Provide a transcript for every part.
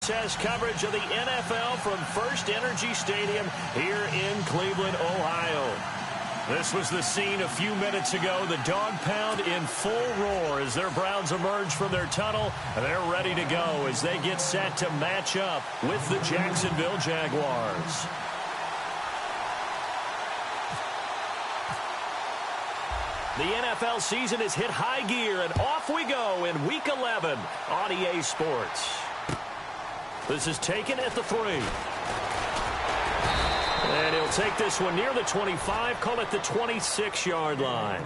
has coverage of the NFL from First Energy Stadium here in Cleveland, Ohio. This was the scene a few minutes ago. The dog pound in full roar as their Browns emerge from their tunnel. They're ready to go as they get set to match up with the Jacksonville Jaguars. The NFL season has hit high gear, and off we go in Week 11 on EA Sports. This is taken at the 3. And he'll take this one near the 25, call it the 26-yard line.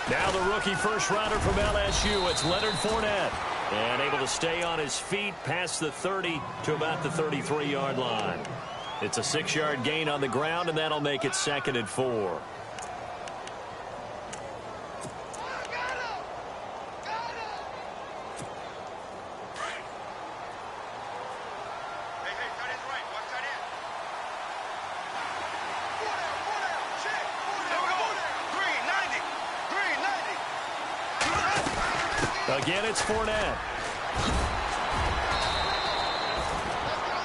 Now the rookie first-rounder from LSU, it's Leonard Fournette. And able to stay on his feet past the 30 to about the 33-yard line. It's a 6-yard gain on the ground, and that'll make it 2nd and 4. Again, it's Fournette.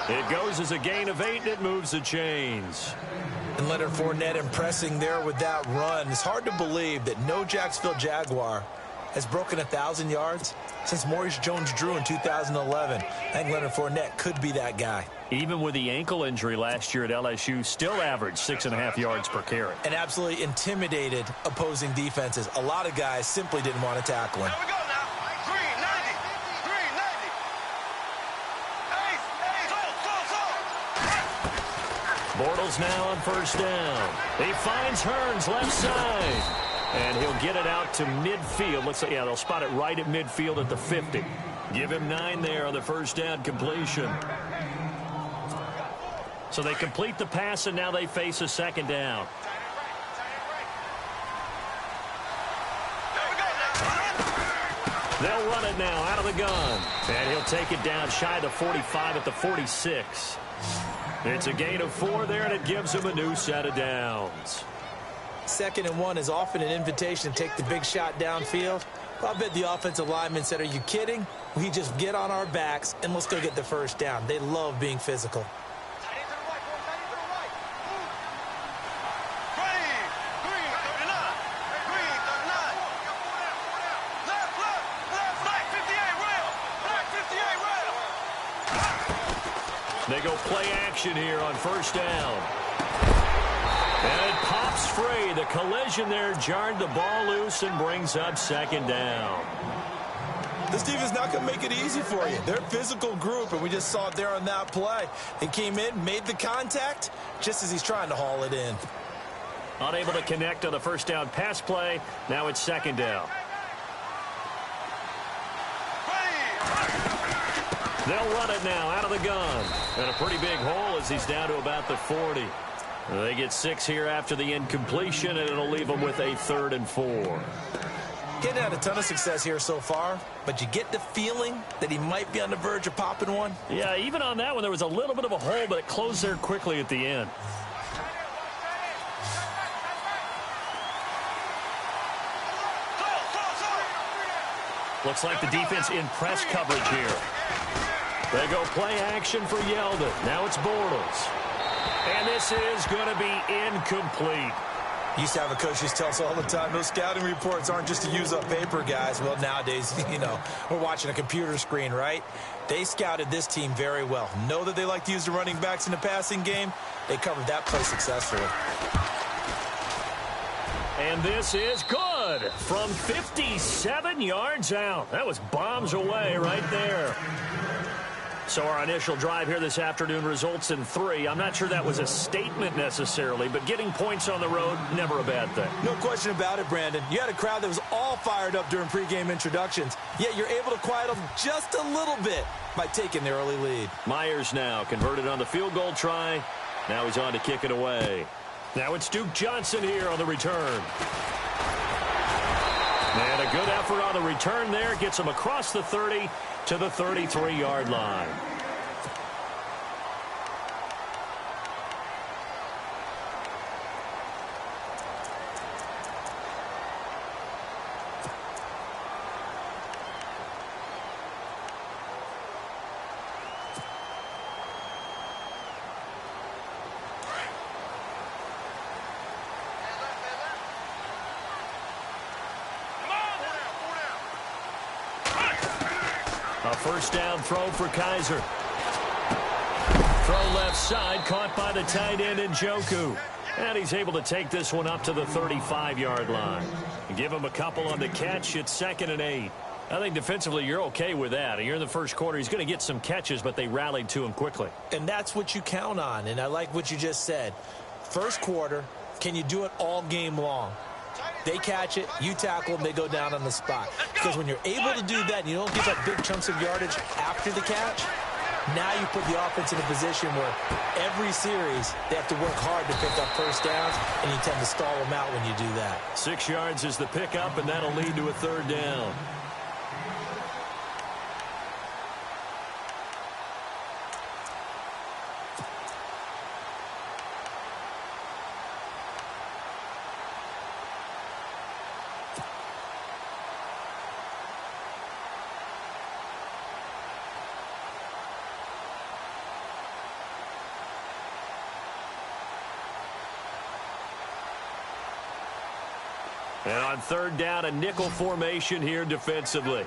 It goes as a gain of 8, and it moves the chains. And Leonard Fournette impressing there with that run. It's hard to believe that no Jacksonville Jaguar has broken 1,000 yards since Maurice Jones-Drew in 2011. I think Leonard Fournette could be that guy. Even with the ankle injury last year at LSU, still averaged 6.5 yards per carry. And absolutely intimidated opposing defenses. A lot of guys simply didn't want to tackle him. There we go now. Green 90. Green 90. Ace, ace. Bortles now on first down. He finds Hearns left side. And he'll get it out to midfield. Looks like, yeah, they'll spot it right at midfield at the 50. Give him 9 there on the first down completion. So they complete the pass, and now they face a 2nd down. They'll run it now out of the gun. And he'll take it down shy of the 45 at the 46. It's a gain of 4 there, and it gives him a new set of downs. 2nd and 1 is often an invitation to take the big shot downfield. Well, I bet the offensive lineman said, are you kidding? We just get on our backs and let's go get the first down. They love being physical. They go play action here on first down. And it pops free. The collision there jarred the ball loose and brings up 2nd down. This defense not going to make it easy for you. They're a physical group, and we just saw it there on that play. They came in, made the contact, just as he's trying to haul it in. Unable to connect on the first down pass play. Now it's 2nd down. They'll run it now out of the gun. And a pretty big hole as he's down to about the 40. They get 6 here after the incompletion, and it'll leave them with a 3rd and 4. Getting had a ton of success here so far, but you get the feeling that he might be on the verge of popping one. Yeah, even on that one, there was a little bit of a hole, but it closed there quickly at the end. Looks like the defense in press coverage here. They go play action for Yeldon. Now it's Bortles. And this is going to be incomplete. Used to have a coach just tell us all the time, those scouting reports aren't just to use up paper, guys. Well, nowadays, you know, we're watching a computer screen, right? They scouted this team very well. Know that they like to use the running backs in the passing game. They covered that play successfully. And this is good from 57 yards out. That was bombs away right there. So our initial drive here this afternoon results in 3. I'm not sure that was a statement necessarily, but getting points on the road, never a bad thing. No question about it, Brandon. You had a crowd that was all fired up during pregame introductions, yet you're able to quiet them just a little bit by taking the early lead. Myers now converted on the field goal try. Now he's on to kick it away. Now it's Duke Johnson here on the return. And a good effort on the return there. Gets him across the 30 to the 33-yard line. A first down throw for Kaiser. Throw left side, caught by the tight end Njoku. And he's able to take this one up to the 35-yard line. Give him a couple on the catch. It's 2nd and 8. I think defensively you're okay with that. Here in the first quarter, he's going to get some catches, but they rallied to him quickly. And that's what you count on, and I like what you just said. First quarter, can you do it all game long? They catch it, you tackle them, they go down on the spot. Because when you're able to do that and you don't give up big chunks of yardage after the catch, now you put the offense in a position where every series they have to work hard to pick up first downs, and you tend to stall them out when you do that. 6 yards is the pickup, and that'll lead to a 3rd down. And on 3rd down, a nickel formation here defensively.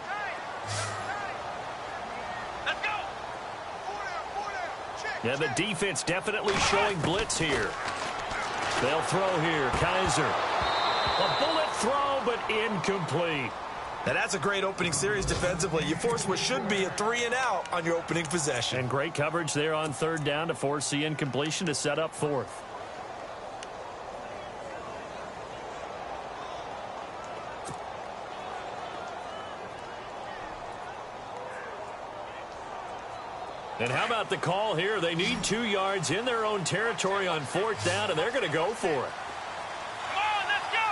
Let's go. Yeah, the defense definitely showing blitz here. They'll throw here. Kaiser. A bullet throw, but incomplete. Now that's a great opening series defensively. You force what should be a 3-and-out on your opening possession. And great coverage there on 3rd down to force the incompletion to set up 4th. And how about the call here? They need 2 yards in their own territory on 4th down, and they're going to go for it. Come on, let's go.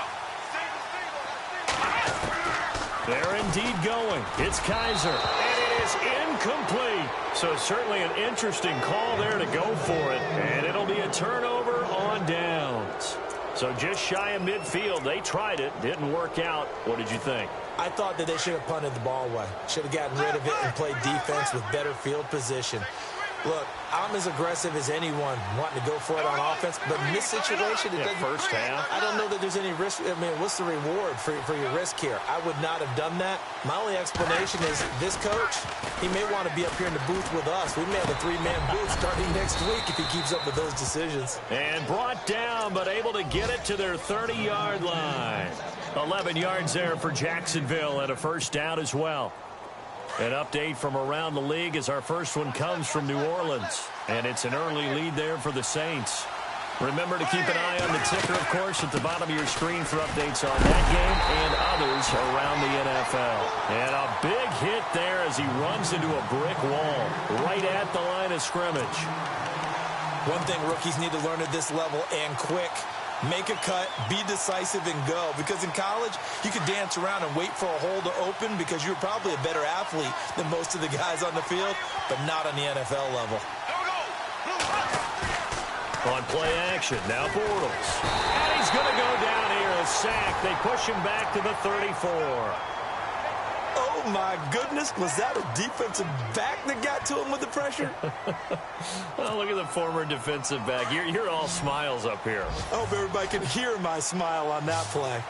They're indeed going. It's Kaiser, and it is incomplete. So certainly an interesting call there to go for it, and it'll be a turnover on downs. So just shy of midfield. They tried it. Didn't work out. What did you think? I thought that they should have punted the ball away. Should have gotten rid of it and played defense with better field position. Look, I'm as aggressive as anyone wanting to go for it on offense, but in this situation, it doesn't. First half. I don't know that there's any risk. I mean, what's the reward for your risk here? I would not have done that. My only explanation is this coach, he may want to be up here in the booth with us. We may have a 3-man booth starting next week if he keeps up with those decisions. And brought down, but able to get it to their 30-yard line. 11 yards there for Jacksonville and a first down as well. An update from around the league as our first one comes from New Orleans. And it's an early lead there for the Saints. Remember to keep an eye on the ticker, of course, at the bottom of your screen for updates on that game and others around the NFL. And a big hit there as he runs into a brick wall right at the line of scrimmage. One thing rookies need to learn at this level and quick. Make a cut, be decisive, and go. Because in college, you could dance around and wait for a hole to open because you're probably a better athlete than most of the guys on the field, but not on the NFL level. On play action, now Bortles. And he's going to go down here, a sack. They push him back to the 34. Oh, my goodness. Was that a defensive back that got to him with the pressure? Well, look at the former defensive back. You're all smiles up here. I hope everybody can hear my smile on that play.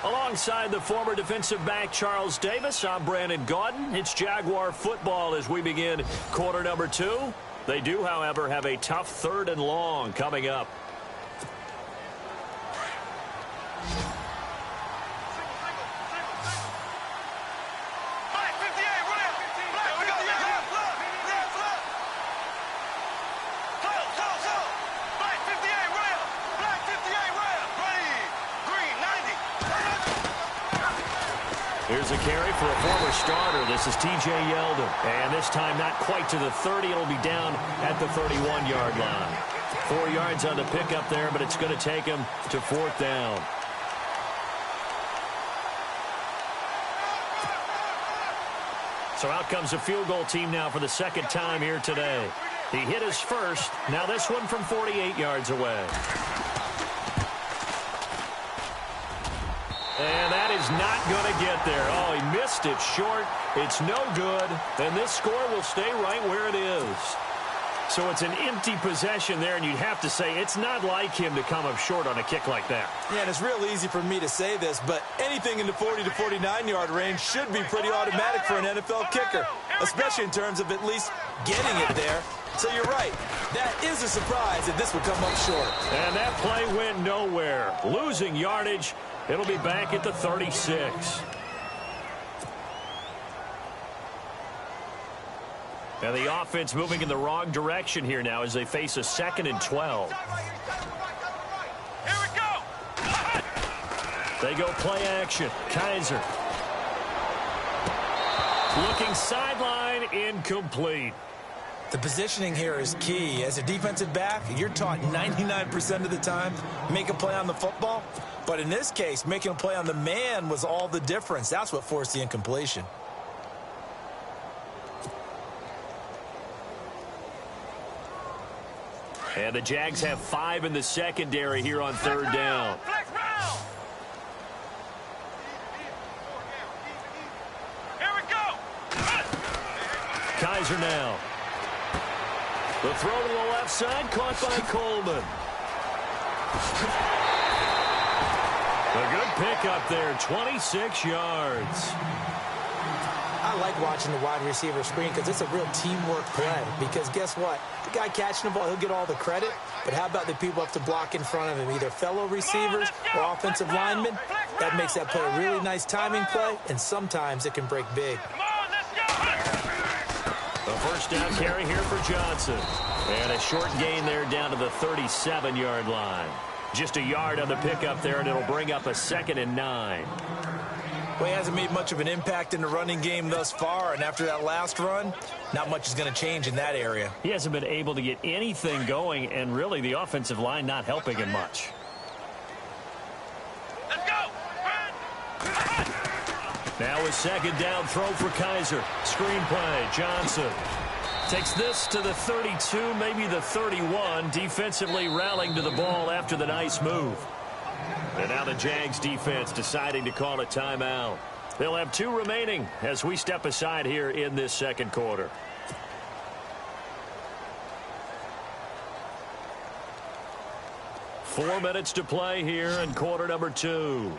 Alongside the former defensive back Charles Davis, I'm Brandon Gaudin. It's Jaguar football as we begin quarter number 2. They do, however, have a tough 3rd and long coming up. There's a carry for a former starter. This is T.J. Yeldon. And this time not quite to the 30. It'll be down at the 31-yard line. 4 yards on the pickup there, but it's going to take him to 4th down. So out comes a field goal team now for the second time here today. He hit his first. Now this one from 48 yards away. And that is not going to get there. Oh, he missed it short. It's no good. And this score will stay right where it is. So it's an empty possession there, and you'd have to say it's not like him to come up short on a kick like that. Yeah, and it's real easy for me to say this, but anything in the 40 to 49-yard range should be pretty automatic for an NFL kicker, especially in terms of at least getting it there. So you're right. That is a surprise that this will come up short. And that play went nowhere. Losing yardage. It'll be back at the 36. And the offense moving in the wrong direction here now as they face a 2nd and 12. Here we go. They go play action. Kaiser. Looking sideline, incomplete. The positioning here is key. As a defensive back, you're taught 99% of the time, make a play on the football. But in this case, making a play on the man was all the difference. That's what forced the incompletion. And the Jags have 5 in the secondary here on 3rd down. Here we go. Kaiser now. The throw to the left side, caught by Coleman. A good pickup there, 26 yards. I like watching the wide receiver screen because it's a real teamwork play. Because guess what? The guy catching the ball, he'll get all the credit. But how about the people up to block in front of him, either fellow receivers or offensive linemen? That makes that play a really nice timing play, and sometimes it can break big. The first down carry here for Johnson. And a short gain there down to the 37-yard line. Just a yard on the pickup there, and it'll bring up a 2nd and 9. Well, he hasn't made much of an impact in the running game thus far, and after that last run, not much is going to change in that area. He hasn't been able to get anything going, and really the offensive line not helping him much. Let's go. Now a 2nd down throw for Kaiser. Screen play, Johnson. Takes this to the 32, maybe the 31. Defensively rallying to the ball after the nice move. And now the Jags defense deciding to call a timeout. They'll have 2 remaining as we step aside here in this 2nd quarter. Four minutes to play here in quarter number 2.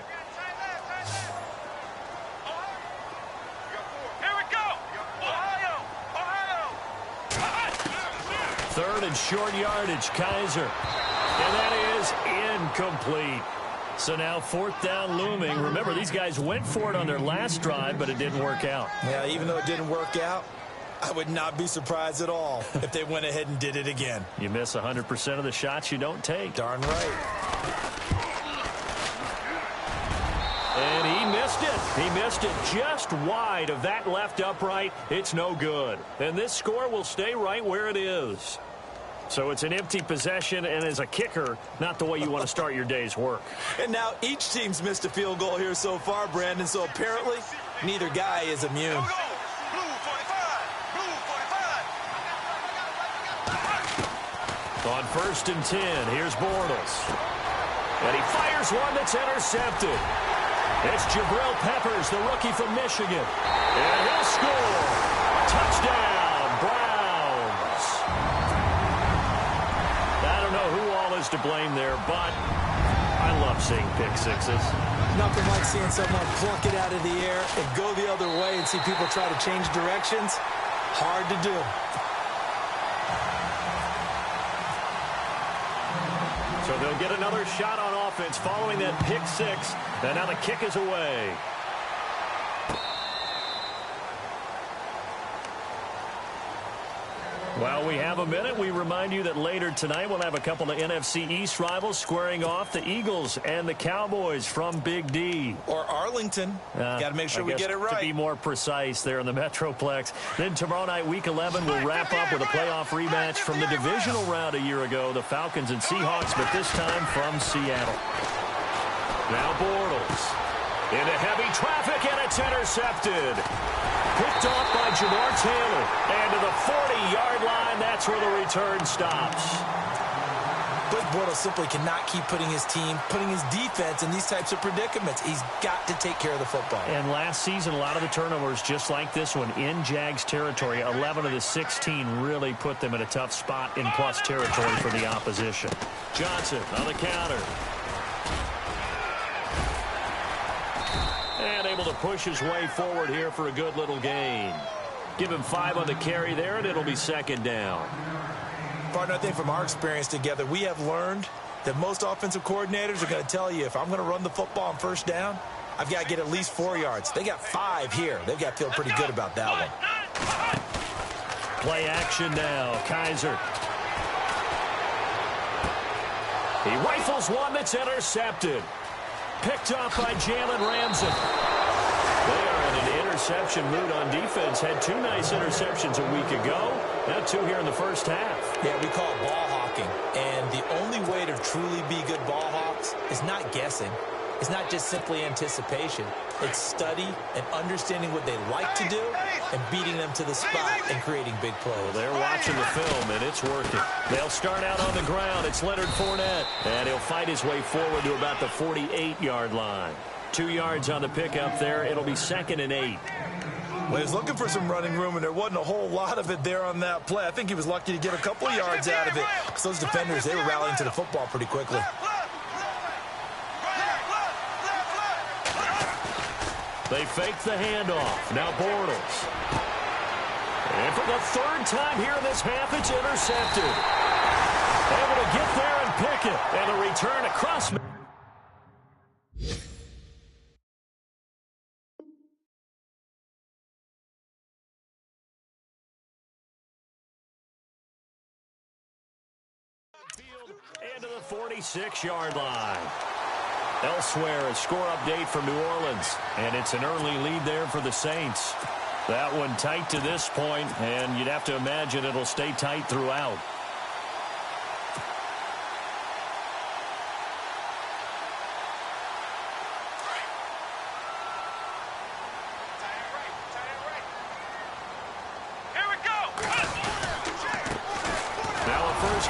Here we go. Ohio. 3rd and short yardage, Kaiser. And that is incomplete. So now 4th down looming. Remember, these guys went for it on their last drive, but it didn't work out. Yeah, even though it didn't work out, I would not be surprised at all if they went ahead and did it again. You miss 100% of the shots you don't take. Darn right. And he missed it. He missed it just wide of that left upright. It's no good. And this score will stay right where it is. So it's an empty possession, and as a kicker, not the way you want to start your day's work. And now each team's missed a field goal here so far, Brandon, so apparently neither guy is immune. Blue 45. Blue 45. On 1st and 10, here's Bortles. And he fires one that's intercepted. It's Jabril Peppers, the rookie from Michigan. And he'll score. Touchdown, Browns. I don't know who all is to blame there, but I love seeing pick sixes. Nothing like seeing someone pluck it out of the air and go the other way and see people try to change directions. Hard to do. So they'll get another shot on offense following that pick six. And now the kick is away. Well, we have a minute. We remind you that later tonight we'll have a couple of NFC East rivals squaring off, the Eagles and the Cowboys from Big D. Or Arlington. Got to make sure we get it right. To be more precise there in the Metroplex. Then tomorrow night, Week 11, we'll wrap up with a playoff rematch from the divisional round a year ago, the Falcons and Seahawks, but this time from Seattle. Now Bortles into heavy traffic, and it's intercepted. Picked off by Jamar Taylor. And to the 40-yard line, that's where the return stops. Blake Bortles simply cannot keep putting his team, putting his defense in these types of predicaments. He's got to take care of the football. And last season, a lot of the turnovers, just like this one, in Jags territory, 11 of the 16 really put them in a tough spot in plus territory for the opposition. Johnson on the counter. And able to push his way forward here for a good little gain. Give him 5 on the carry there, and it'll be second down. Partner, I think from our experience together, we have learned that most offensive coordinators are going to tell you, if I'm going to run the football on first down, I've got to get at least 4 yards. They got 5 here. They've got to feel pretty good about that one. Play action now. Kaiser. He rifles one that's intercepted. Picked off by Jalen Ramsey. They are in an interception mood on defense. Had 2 nice interceptions a week ago. Now 2 here in the first half. Yeah, we call it ball hawking. And the only way to truly be good ball hawks is not guessing. It's not just simply anticipation. It's study and understanding what they like to do and beating them to the spot and creating big plays. Well, they're watching the film, and it's working. They'll start out on the ground. It's Leonard Fournette. And he'll fight his way forward to about the 48-yard line. 2 yards on the pickup there. It'll be second and 8. Well, he was looking for some running room, and there wasn't a whole lot of it there on that play. I think he was lucky to get a couple of yards out of it, because those defenders, they were rallying to the football pretty quickly. They fake the handoff. Now Bortles. And for the 3rd time here in this half, it's intercepted. Able to get there and pick it. And a return across. Into the 46-yard line. Elsewhere, a score update from New Orleans, and it's an early lead there for the Saints. That one tight to this point, and you'd have to imagine it'll stay tight throughout.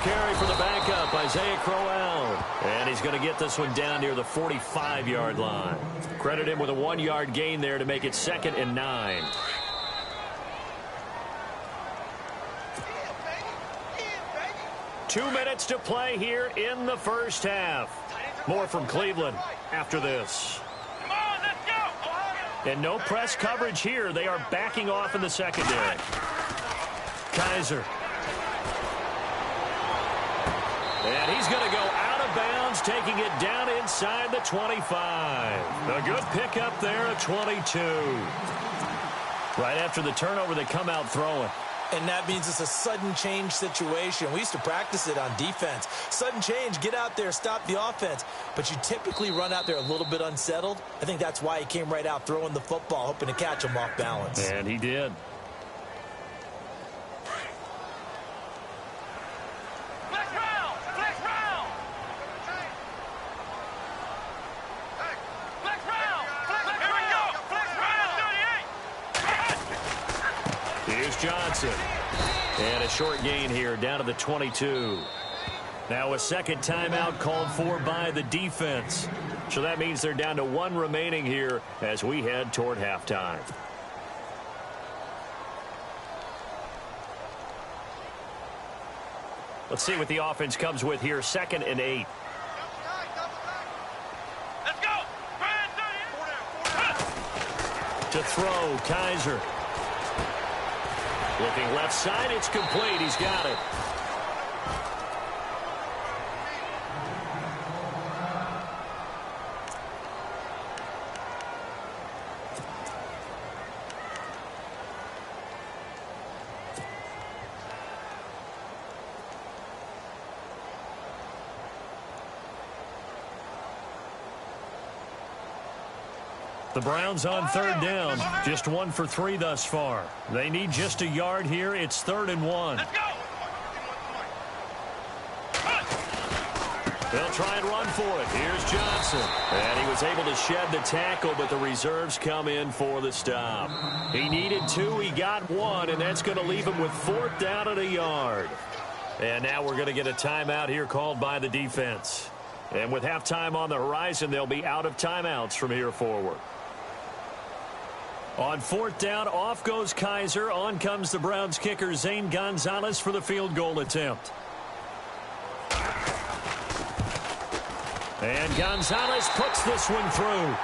Carry for the backup, Isaiah Crowell. And he's going to get this one down near the 45-yard line. Credit him with a 1-yard gain there to make it 2nd and 9. Two minutes to play here in the first half. More from Cleveland after this. And no press coverage here. They are backing off in the secondary. Kaiser. And he's going to go out of bounds, taking it down inside the 25. A good pickup there at 22. Right after the turnover, they come out throwing. And that means it's a sudden change situation. We used to practice it on defense. Sudden change, get out there, stop the offense. But you typically run out there a little bit unsettled. I think that's why he came right out throwing the football, hoping to catch him off balance. And he did. Johnson. And a short gain here down to the 22. Now a second timeout called for by the defense. So that means they're down to 1 remaining here as we head toward halftime. Let's see what the offense comes with here. 2nd and 8. Let's go. To throw, Kaiser. Looking left side, it's complete. He's got it. The Browns on third down, just 1 for 3 thus far. They need just a yard here. It's 3rd and 1. Let's go. They'll try and run for it. Here's Johnson. And he was able to shed the tackle, but the reserves come in for the stop. He needed 2. He got 1, and that's going to leave him with 4th down and a yard. And now we're going to get a timeout here called by the defense. And with halftime on the horizon, they'll be out of timeouts from here forward. On 4th down, off goes Kaiser. On comes the Browns kicker, Zane Gonzalez, for the field goal attempt. And Gonzalez puts this one through.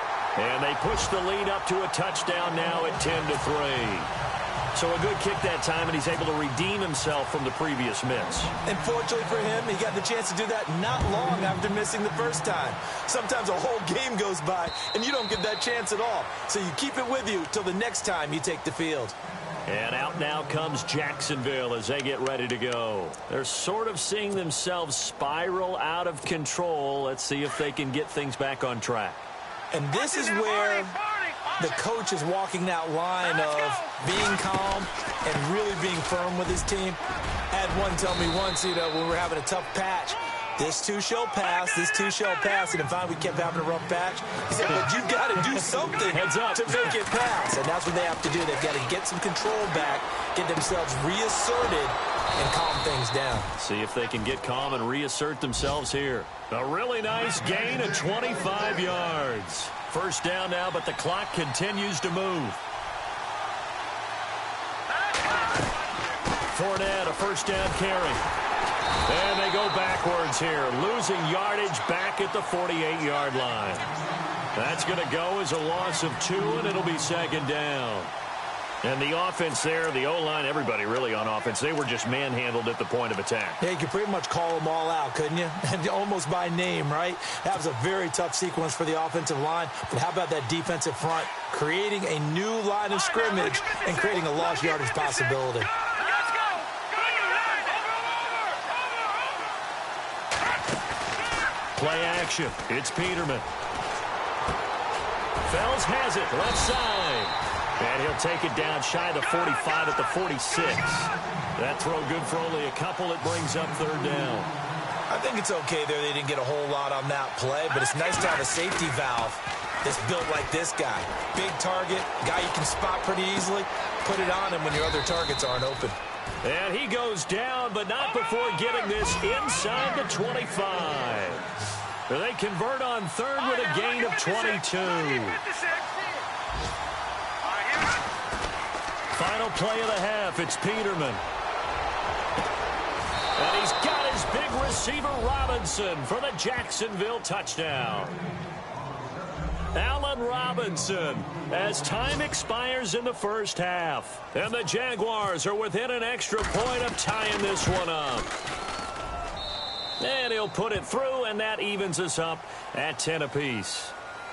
And they push the lead up to a touchdown now at 10-3. So a good kick that time, and he's able to redeem himself from the previous miss. And fortunately for him, he got the chance to do that not long after missing the first time. Sometimes a whole game goes by, and you don't get that chance at all. So you keep it with you till the next time you take the field. And out now comes Jacksonville as they get ready to go. They're sort of seeing themselves spiral out of control. Let's see if they can get things back on track. And this is where the coach is walking that line of being calm and really being firm with his team. I had one tell me once, when we're having a tough patch, this too shall pass, this too shall pass. And finally we kept having a rough patch. He said, but you've got to do something to make it pass. And that's what they have to do. They've got to get some control back, get themselves reasserted, and calm things down. See if they can get calm and reassert themselves here. A really nice gain of 25 yards. First down now, but the clock continues to move. Fournette, a first down carry. And they go backwards here, losing yardage back at the 48-yard line. That's going to go as a loss of 2, and it'll be 2nd down. And the offense there, the O-line, everybody really on offense, they were just manhandled at the point of attack. Yeah, you could pretty much call them all out, couldn't you? And almost by name, right? That was a very tough sequence for the offensive line. But how about that defensive front creating a new line of scrimmage and creating a lost yardage possibility? Play action. It's Peterman. Fells has it, left side. And he'll take it down shy of the 45 at the 46. That throw good for only a couple. It brings up 3rd down. I think it's okay there. They didn't get a whole lot on that play, but it's nice to have a safety valve that's built like this guy. Big target, guy you can spot pretty easily. Put it on him when your other targets aren't open. And he goes down, but not before getting this inside the 25. They convert on 3rd with a gain of 22. Final play of the half, it's Peterman. And he's got his big receiver Robinson for the Jacksonville touchdown. Allen Robinson as time expires in the first half. And the Jaguars are within an extra point of tying this one up. And he'll put it through, and that evens us up at 10 apiece.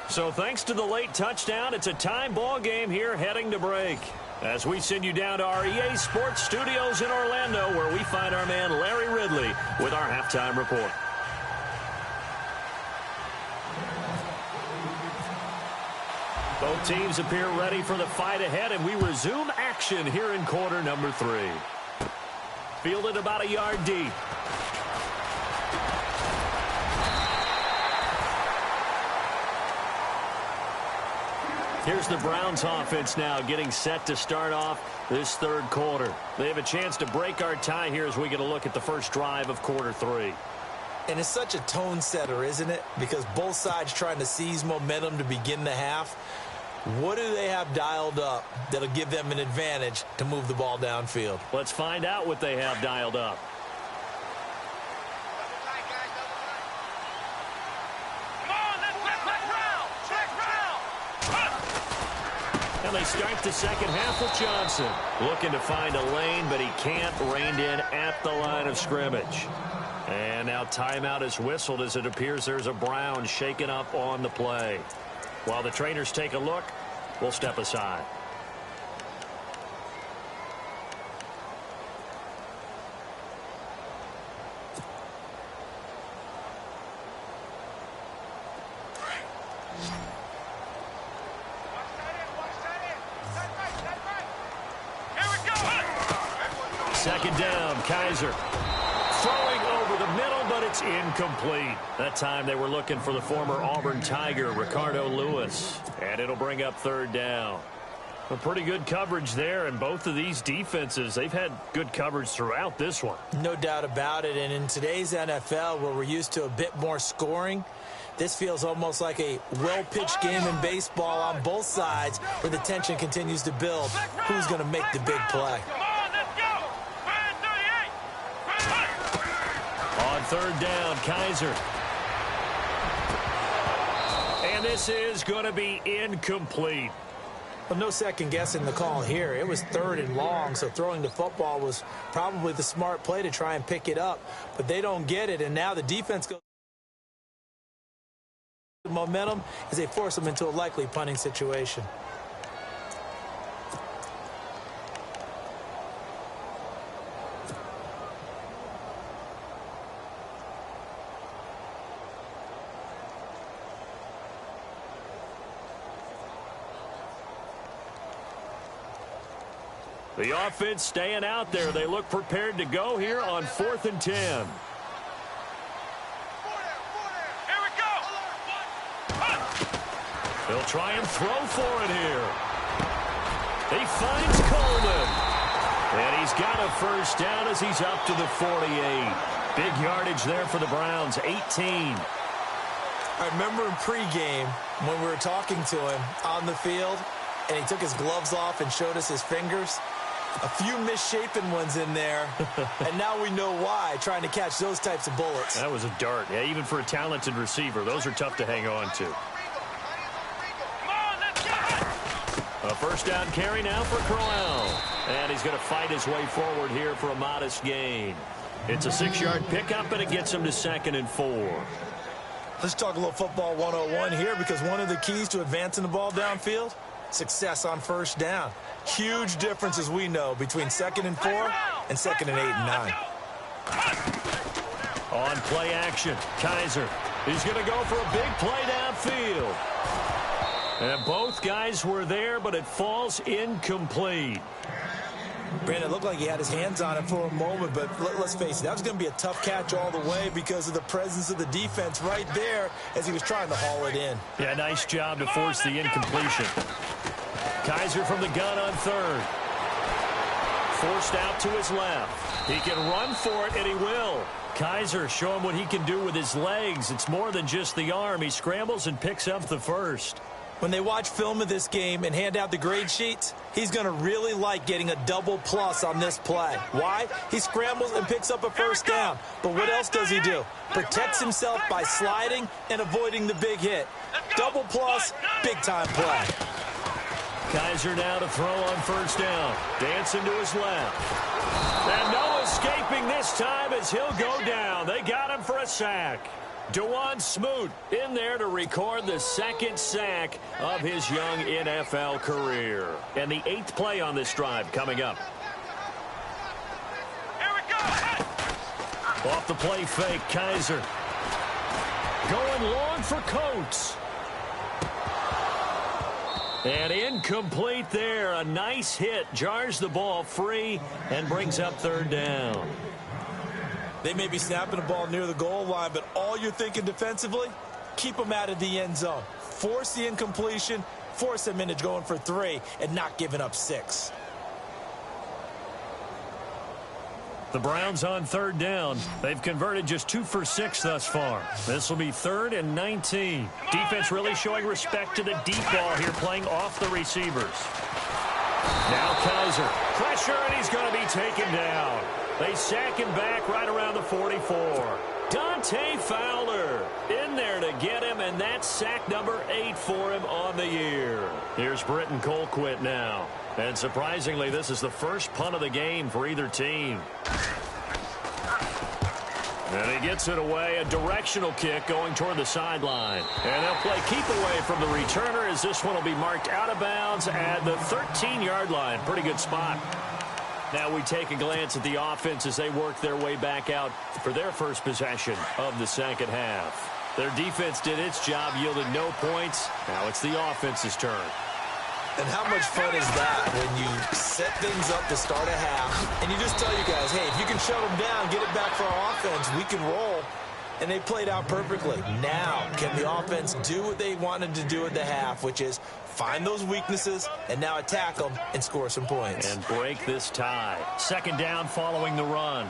So thanks to the late touchdown, it's a time ball game here heading to break. As we send you down to our EA Sports Studios in Orlando, where we find our man Larry Ridley with our halftime report. Both teams appear ready for the fight ahead, and we resume action here in quarter number 3. Fielded about a yard deep. Here's the Browns offense now getting set to start off this 3rd quarter. They have a chance to break our tie here as we get a look at the first drive of quarter 3. And it's such a tone setter, isn't it? Because both sides trying to seize momentum to begin the half. What do they have dialed up that'll give them an advantage to move the ball downfield? Let's find out what they have dialed up. And they start the second half with Johnson. Looking to find a lane, but he can't. Reined in at the line of scrimmage. And now timeout is whistled as it appears there's a Brown shaken up on the play. While the trainers take a look, we'll step aside. Second down, Kaiser. Throwing over the middle, but it's incomplete. That time they were looking for the former Auburn Tiger, Ricardo Lewis. And it'll bring up third down. A pretty good coverage there, and both of these defenses, they've had good coverage throughout this one. No doubt about it, and in today's NFL, where we're used to a bit more scoring, this feels almost like a well-pitched game in baseball on both sides where the tension continues to build. Who's going to make the big play? On third down, Kaiser. And this is going to be incomplete. Well, no second guessing the call here. It was third and long, so throwing the football was probably the smart play to try and pick it up. But they don't get it, and now the defense goes momentum as they force them into a likely punting situation. The offense staying out there. They look prepared to go here on 4th and 10. Here we go. They'll try and throw for it here. He finds Coleman. And he's got a first down as he's up to the 48. Big yardage there for the Browns, 18. I remember in pregame when we were talking to him on the field, and he took his gloves off and showed us his fingers. A few misshapen ones in there, and now we know why, trying to catch those types of bullets. That was a dart. Yeah, even for a talented receiver, those are tough to hang on to. A first down carry now for Crowell. And he's going to fight his way forward here for a modest gain. It's a 6-yard pickup, and it gets him to 2nd and 4. Let's talk a little football 101 here, because one of the keys to advancing the ball downfield, success on first down. Huge difference, as we know, between 2nd and 4 and 2nd and 8 and 9. On play action, Kaiser. He's going to go for a big play downfield. And both guys were there, but it falls incomplete. Brandon, it looked like he had his hands on it for a moment, but let's face it, that was going to be a tough catch all the way because of the presence of the defense right there as he was trying to haul it in. Yeah, nice job to force the incompletion. Kaiser from the gun on third. Forced out to his left. He can run for it, and he will. Kaiser showing what he can do with his legs. It's more than just the arm. He scrambles and picks up the first. When they watch film of this game and hand out the grade sheets, he's going to really like getting a double plus on this play. Why? He scrambles and picks up a first down. But what else does he do? Protects himself by sliding and avoiding the big hit. Double plus, big-time play. Kaiser now to throw on first down. Dancing to his left. And no escaping this time as he'll go down. They got him for a sack. DeJuan Smoot in there to record the 2nd sack of his young NFL career. And the 8th play on this drive coming up. Here we go. Off the play fake, Kaiser. Going long for Coates. And incomplete there. A nice hit. Jars the ball free and brings up third down. They may be snapping the ball near the goal line, but all you're thinking defensively, keep them out of the end zone. Force the incompletion, force them into going for 3, and not giving up 6. The Browns on third down. They've converted just 2 for 6 thus far. This will be 3rd and 19. Defense really showing respect to the deep ball here, playing off the receivers. Now Kaiser. Pressure, and he's going to be taken down. They sack him back right around the 44. Dante Fowler in there to get him, and that's sack number 8 for him on the year. Here's Britton Colquitt now. And surprisingly, this is the first punt of the game for either team. And he gets it away, a directional kick going toward the sideline. And they'll play keep away from the returner as this one will be marked out of bounds at the 13-yard line. Pretty good spot. Now we take a glance at the offense as they work their way back out for their first possession of the second half. Their defense did its job, yielded no points. Now it's the offense's turn. And how much fun is that when you set things up to start a half and you just tell you guys, hey, if you can shut them down, get it back for our offense, we can roll. And they played out perfectly. Now, can the offense do what they wanted to do at the half, which is find those weaknesses and now attack them and score some points. And break this tie. Second down following the run.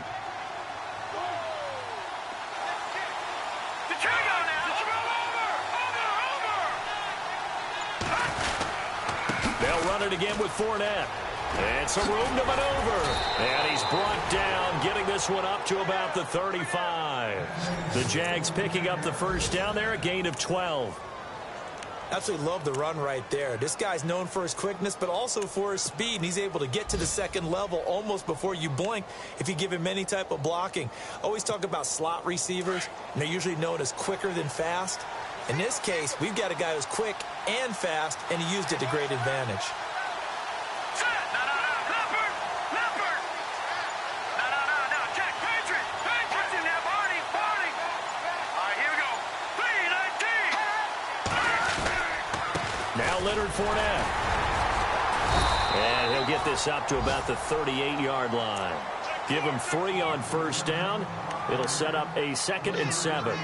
They'll run it again with Fournette. And some room to maneuver. And he's brought down, getting this one up to about the 35. The Jags picking up the first down there, a gain of 12. Absolutely love the run right there. This guy's known for his quickness, but also for his speed. And he's able to get to the second level almost before you blink if you give him any type of blocking. Always talk about slot receivers, and they're usually known as quicker than fast. In this case, we've got a guy who's quick and fast, and he used it to great advantage. Now Leonard Fournette. And he'll get this up to about the 38-yard line. Give him 3 on first down. It'll set up a 2nd and 7.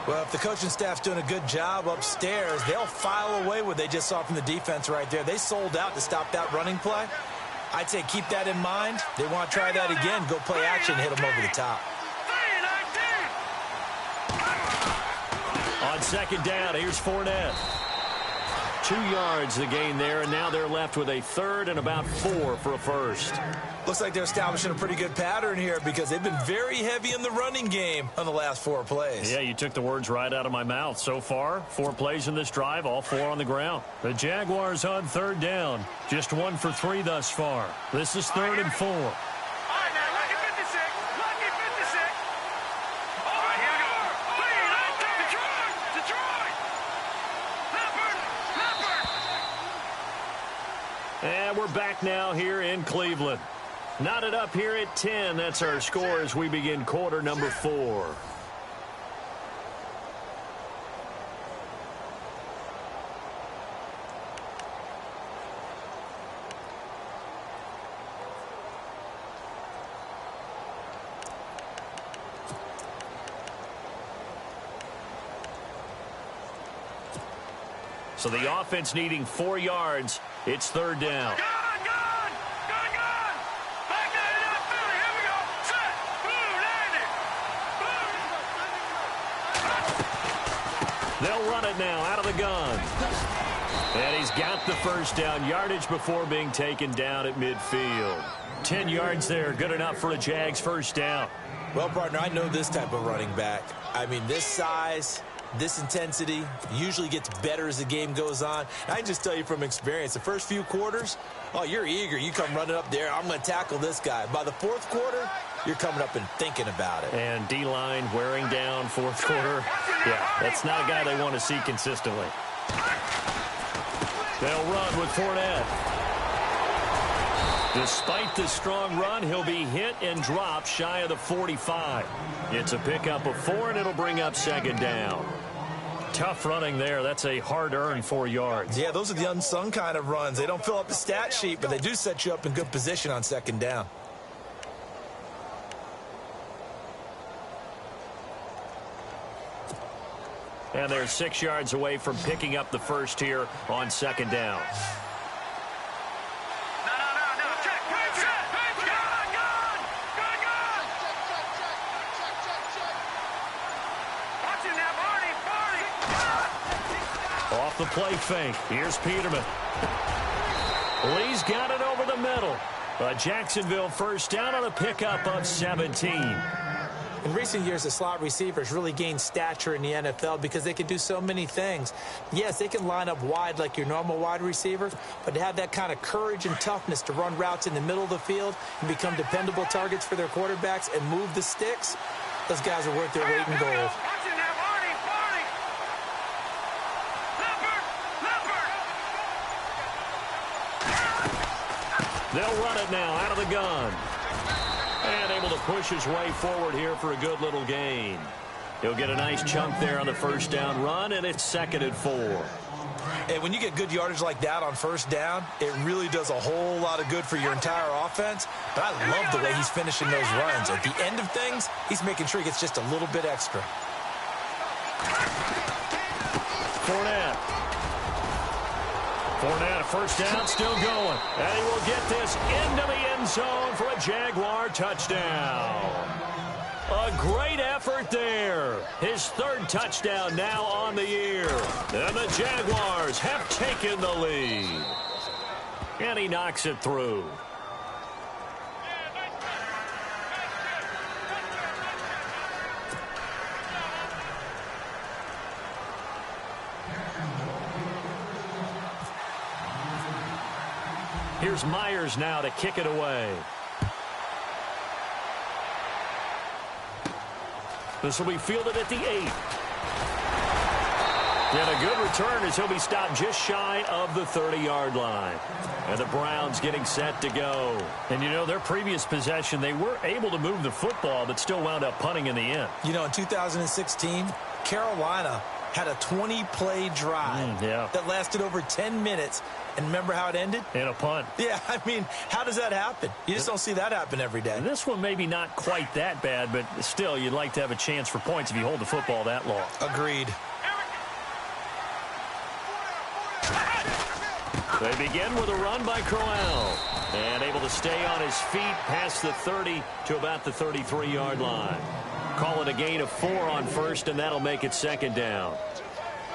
Well, if the coaching staff's doing a good job upstairs, they'll file away what they just saw from the defense right there. They sold out to stop that running play. I'd say keep that in mind. They want to try that again. Go play action, hit them over the top. On second down, here's Fournette. 2 yards the gain there, and now they're left with a 3rd and about 4 for a first. Looks like they're establishing a pretty good pattern here because they've been very heavy in the running game on the last 4 plays. Yeah, you took the words right out of my mouth. So far, 4 plays in this drive, all 4 on the ground. The Jaguars on 3rd down. Just 1 for 3 thus far. This is 3rd and 4. And we're back now here in Cleveland. Knotted up here at 10. That's our score as we begin quarter number 4. So the offense needing 4 yards. It's 3rd down. They'll run it now out of the gun. And he's got the first down yardage before being taken down at midfield. 10 yards there, good enough for a Jags first down. Well, partner, I know this type of running back. I mean, this size, this intensity usually gets better as the game goes on. I can just tell you from experience, the first few quarters, oh, you're eager. You come running up there, I'm going to tackle this guy. By the 4th quarter, you're coming up and thinking about it. And D-line wearing down 4th quarter. Yeah, that's not a guy they want to see consistently. They'll run with Fournette. Despite the strong run, he'll be hit and dropped shy of the 45. It's a pickup of 4, and it'll bring up 2nd down. Tough running there. That's a hard-earned 4 yards. Yeah, those are the unsung kind of runs. They don't fill up the stat sheet, but they do set you up in good position on 2nd down. And they're 6 yards away from picking up the first here on 2nd down. Off the play fake. Here's Peterman. Lee's got it over the middle. A Jacksonville first down on a pickup of 17. In recent years, the slot receivers really gained stature in the NFL because they can do so many things. Yes, they can line up wide like your normal wide receiver, but to have that kind of courage and toughness to run routes in the middle of the field and become dependable targets for their quarterbacks and move the sticks, those guys are worth their weight in gold. They'll run it now out of the gun. And able to push his way forward here for a good little gain. He'll get a nice chunk there on the first down run, and it's 2nd and 4. And when you get good yardage like that on first down, it really does a whole lot of good for your entire offense. But I love the way he's finishing those runs. At the end of things, he's making sure he gets just a little bit extra. Fournette, first down, still going. And he will get this into the end zone for a Jaguar touchdown. A great effort there. His third touchdown now on the year. And the Jaguars have taken the lead. And he knocks it through. Here's Myers now to kick it away. This will be fielded at the 8. And a good return as he'll be stopped just shy of the 30-yard line. And the Browns getting set to go. And, you know, their previous possession, they were able to move the football, but still wound up punting in the end. You know, in 2016, Carolina had a 20-play drive that lasted over 10 minutes. And remember how it ended? In a punt. Yeah, I mean, how does that happen? You just don't see that happen every day. This one maybe not quite that bad, but still, you'd like to have a chance for points if you hold the football that long. Agreed. They begin with a run by Crowell. And able to stay on his feet past the 30 to about the 33-yard line. Call it a gain of 4 on first, and that'll make it second down.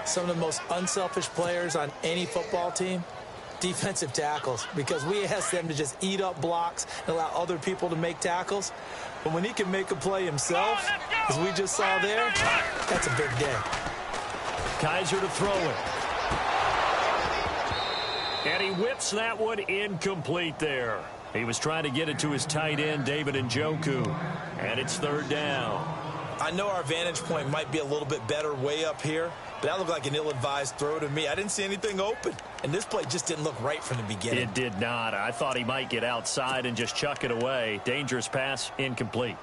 Some of the most unselfish players on any football team, defensive tackles, because we ask them to just eat up blocks and allow other people to make tackles. But when he can make a play himself, as we just saw there, that's a big day. Kaiser to throw it. And he whips that one incomplete there. He was trying to get it to his tight end, David Njoku. And it's third down. I know our vantage point might be a little bit better way up here, but that looked like an ill-advised throw to me. I didn't see anything open, and this play just didn't look right from the beginning. It did not. I thought he might get outside and just chuck it away. Dangerous pass, incomplete.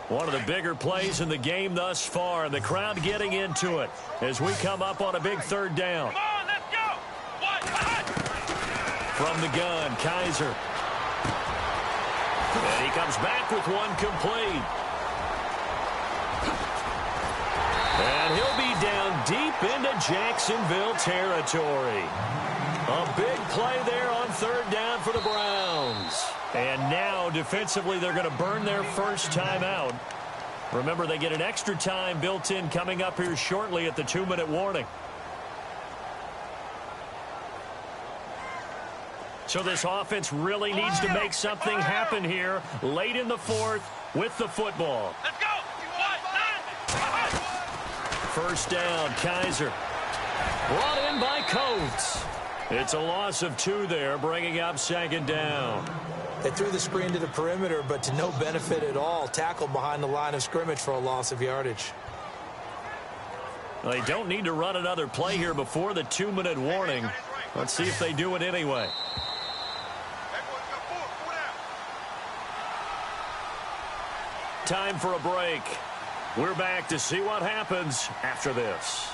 One of the bigger plays in the game thus far, and the crowd getting into it as we come up on a big third down. Come on, let's go. From the gun, Kaiser. And he comes back with one complete. And he'll be down deep into Jacksonville territory. A big play there on third down for the Browns. And now, defensively, they're going to burn their first timeout. Remember, they get an extra time built in coming up here shortly at the 2-minute warning. So this offense really needs to make something happen here late in the fourth with the football. Let's go. First down, Kaiser. Brought in by Coates. It's a loss of 2 there, bringing up second down. They threw the screen to the perimeter, but to no benefit at all. Tackled behind the line of scrimmage for a loss of yardage. Well, they don't need to run another play here before the 2-minute warning. Let's see if they do it anyway. Time for a break. We're back to see what happens after this.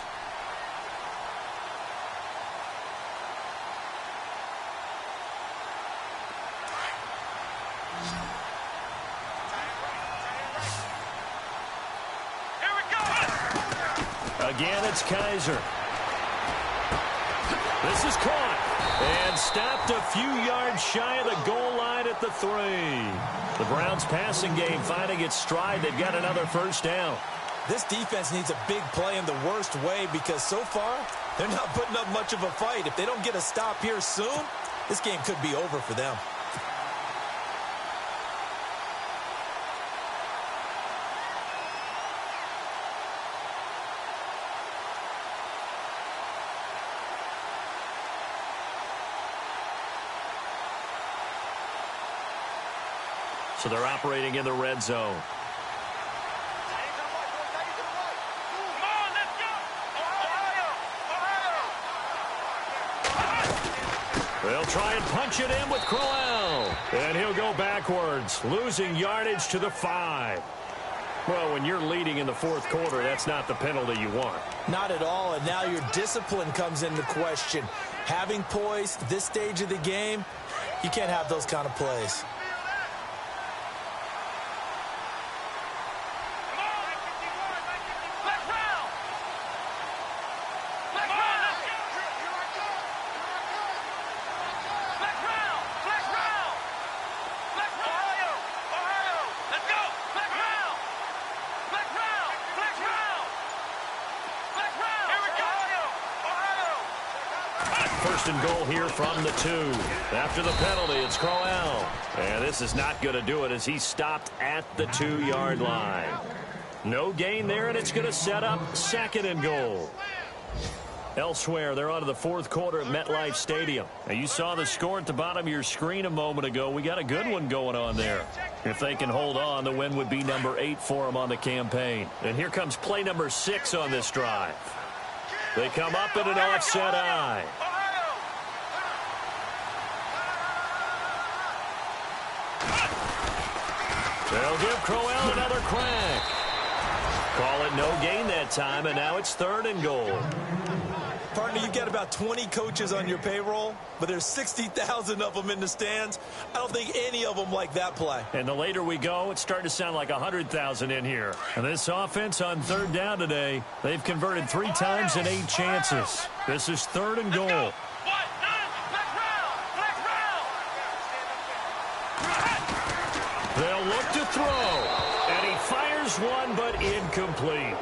Again, it's Kaiser. This is caught and stopped a few yards shy of the goal line at the 3. The Browns passing game finding its stride. They've got another first down. This defense needs a big play in the worst way because so far they're not putting up much of a fight. If they don't get a stop here soon, this game could be over for them. So they're operating in the red zone. They'll try and punch it in with Crowell. And he'll go backwards, losing yardage to the 5. Well, when you're leading in the fourth quarter, that's not the penalty you want. Not at all, and now your discipline comes into question. Having poise at this stage of the game, you can't have those kind of plays. First and goal here from the 2. After the penalty, it's Crowell. And this is not going to do it as he's stopped at the 2-yard line. No gain there, and it's going to set up second and goal. Elsewhere, they're on to the fourth quarter at MetLife Stadium. Now, you saw the score at the bottom of your screen a moment ago. We got a good one going on there. If they can hold on, the win would be number 8 for them on the campaign. And here comes play number 6 on this drive. They come up in an offset eye. They'll give Crowell another crack. Call it no gain that time, and now it's third and goal. Partner, you've got about 20 coaches on your payroll, but there's 60,000 of them in the stands. I don't think any of them like that play. And the later we go, it's starting to sound like 100,000 in here. And this offense on third down today, they've converted 3 times in 8 chances. This is third and goal. They'll look to throw, and he fires one, but incomplete.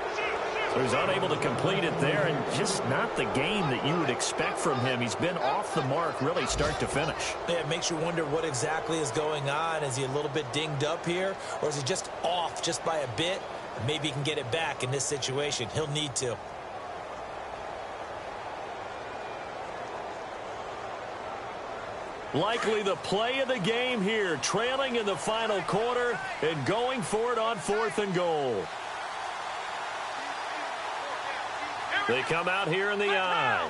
So he's unable to complete it there, and just not the game that you would expect from him. He's been off the mark really start to finish. Yeah, it makes you wonder what exactly is going on. Is he a little bit dinged up here, or is he just off just by a bit? Maybe he can get it back in this situation. He'll need to. Likely the play of the game here, trailing in the final quarter and going for it on fourth and goal. They come out here in the eye.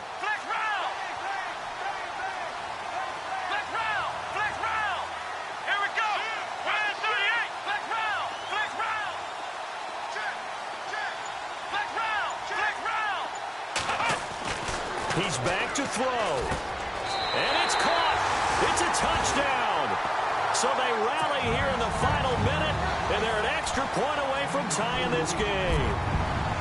He's back to throw. And it's caught. It's a touchdown. So they rally here in the final minute, and they're an extra point away from tying this game.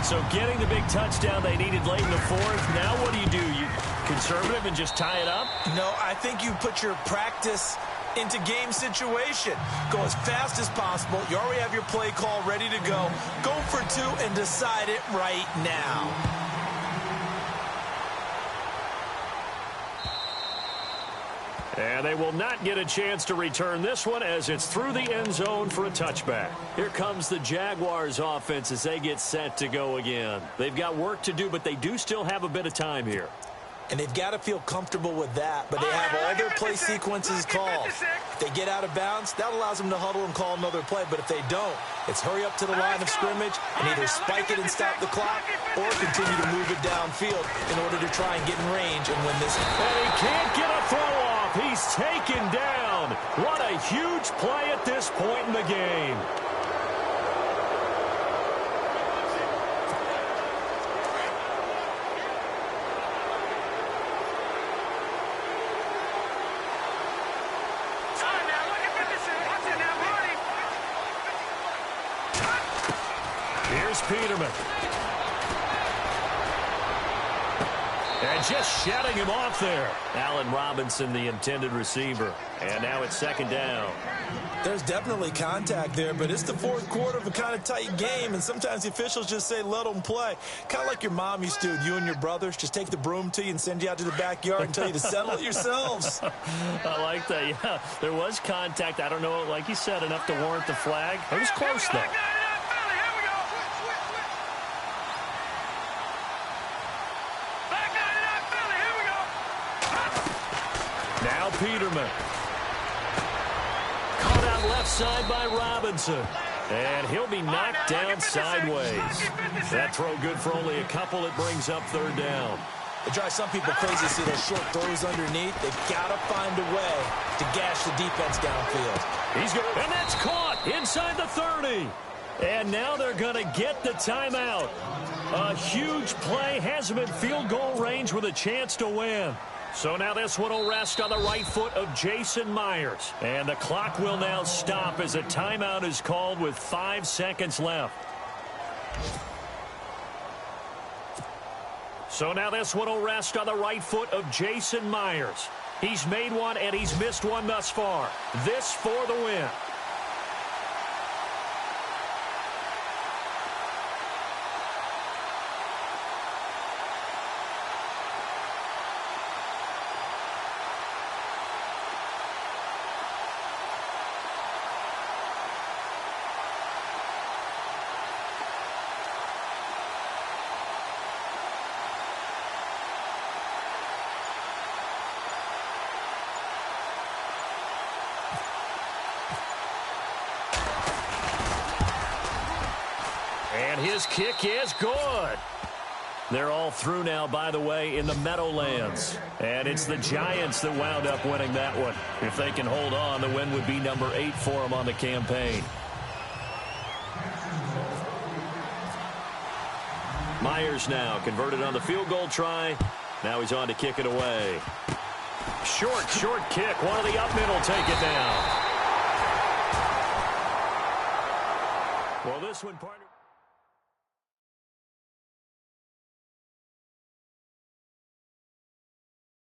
So getting the big touchdown they needed late in the fourth. Now what do? You conservative and just tie it up? No, I think you put your practice into game situation. Go as fast as possible. You already have your play call ready to go. Go for 2 and decide it right now. And they will not get a chance to return this one as it's through the end zone for a touchback. Here comes the Jaguars offense as they get set to go again. They've got work to do, but they do still have a bit of time here. And they've got to feel comfortable with that, but they have all their play sequences called. If they get out of bounds, that allows them to huddle and call another play, but if they don't, it's hurry up to the line of scrimmage and either spike it and stop the clock or continue to move it downfield in order to try and get in range and win this. And he can't get a throw off. He's taken down. What a huge play at this point in the game. Here's Peterman. And just shutting him off there. Allen Robinson, the intended receiver. And now it's second down. There's definitely contact there, but it's the fourth quarter of a kind of tight game, and sometimes the officials just say, let them play. Kind of like your mom used to, you and your brothers, just take the broom to you and send you out to the backyard and tell you to settle it yourselves. I like that, yeah. There was contact. I don't know, like you said, enough to warrant the flag. It was close, though. Now Peterman. Caught out left side by Robinson. And he'll be knocked down sideways. That throw good for only a couple. It brings up third down. It drives some people crazy to see those short throws underneath. They've got to find a way to gash the defense downfield. He's good. And that's caught inside the 30. And now they're going to get the timeout. A huge play has him in field goal range with a chance to win. So now this one will rest on the right foot of Jason Myers. And the clock will now stop as a timeout is called with 5 seconds left. So now this one will rest on the right foot of Jason Myers. He's made one and he's missed one thus far. This for the win. And his kick is good. They're all through now, by the way, in the Meadowlands. And it's the Giants that wound up winning that one. If they can hold on, the win would be number 8 for them on the campaign. Myers now converted on the field goal try. Now he's on to kick it away. Short kick. One of the up men will take it down. Well, this one, partner.